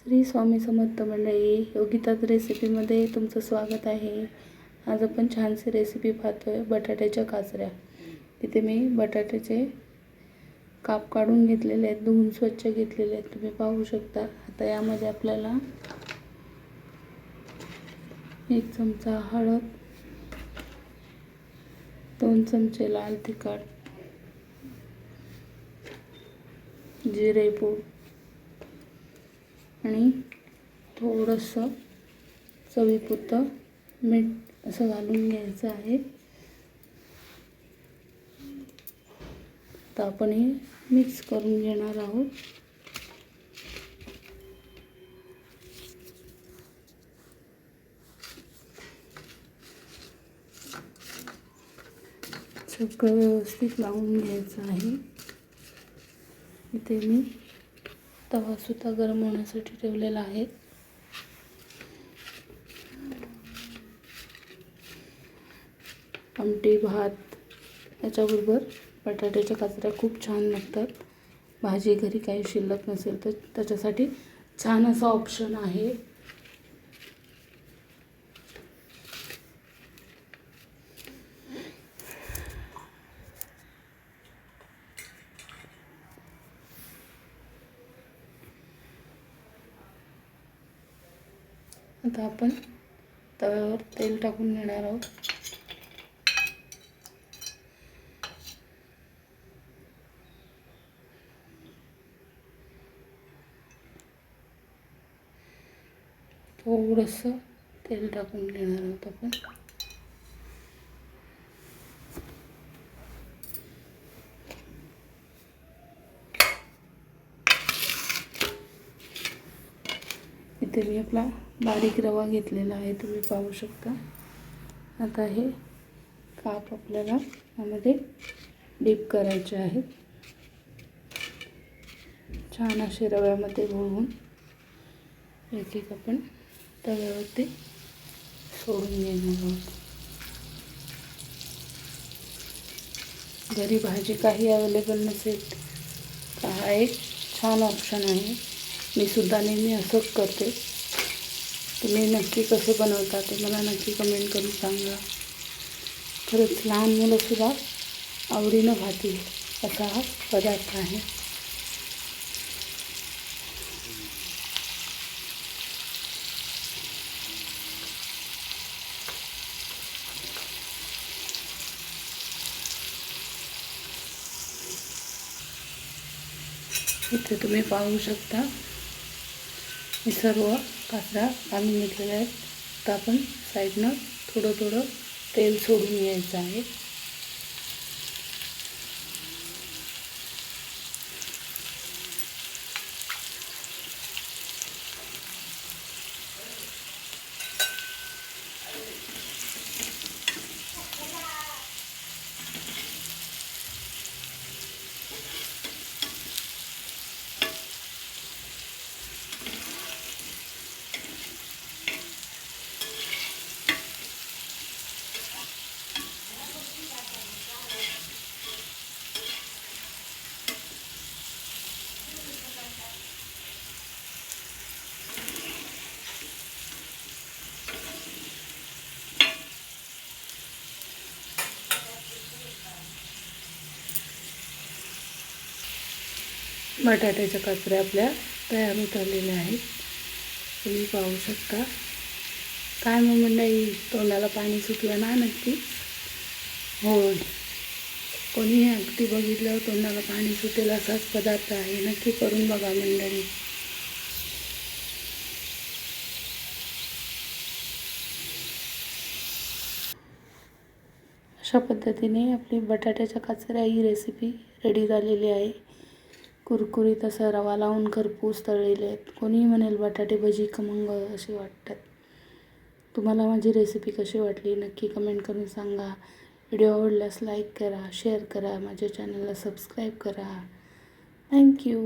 श्री स्वामी समर्थ मंडळी, योगिताज रेसिपीमध्ये तुमचं स्वागत आहे। आज आपण छानशी रेसिपी पाहतोय, बटाट्याच्या काचऱ्या। इथे मी बटाट्याचे काप काढून घेतलेले आहेत, धुवून स्वच्छ घेतलेले आहेत, तुम्ही पाहू शकता। आता यामध्ये आपल्याला 1 चमचा हळद, 2 चमचे लाल तिखट, जिरे पूड आणि थोडंसं चवीपुरतं मीठ असं घालून घ्यायचं आहे। आता आपण हे मिक्स करून घेणार आहोत। सगळं व्यवस्थित लावून घ्यायचं आहे। इथे मी तवा सुद्धा गरम होण्यासाठी ठेवलेला आहे। आमटी भात याच्याबरोबर बटाट्याच्या काचऱ्या खूप छान लागतात। भाजी घरी काही शिल्लक नसेल तर त्याच्यासाठी छान असा ऑप्शन आहे। आता आपण तव्यावर तेल टाकून घेणार आहोत। थोडंसं तेल टाकून घेणार आहोत आपण। इथे मी आपला बारीक रवा घेतलेला आहे, तुम्ही पाहू शकता। आता हे काप आपल्याला यामध्ये डीप करायचे आहेत। छान असे रव्यामध्ये घोळवून एक एक आपण तव्यावरती सोडून घेणार आहोत। घरी भाजी काही अवेलेबल नसेल तर हा एक छान ऑप्शन आहे। मी सुद्धा नेहमी असंच करते। तुम्ही नक्की कसे बनवता ते मला नक्की कमेंट करून सांगा। खरंच लहान मुलंसुद्धा आवडीनं खातील असा हा पदार्थ आहे। इथे तुम्ही पाहू शकता मी सर्व काचऱ्या काढून घेतलेल्या आहेत। तर आपण साईडनं थोडं थोडं तेल सोडून घ्यायचं आहे। बटाट्याच्या काचऱ्या आपल्या तयार होत आलेल्या आहेत, तुम्ही पाहू शकता। काय मग मंडळी, तोंडाला पाणी सुटलं ना? नक्की होय, कोणीही अगदी बघितल्यावर तोंडाला पाणी सुटेल असाच पदार्थ आहे। नक्की करून बघा मंडळी। अशा पद्धतीने आपली बटाट्याच्या काचऱ्या ही रेसिपी रेडी झालेली आहे। कुरकुरीत असा रवा लावून खरपूस तळलेले आहेत। कोणीही म्हणेल बटाटे भजी खमंग असे वाटतात। तुम्हाला माझी रेसिपी कशी वाटली नक्की कमेंट करून सांगा। व्हिडिओ आवडल्यास लाईक करा, शेअर करा, माझ्या चॅनलला सबस्क्राईब करा। थँक्यू।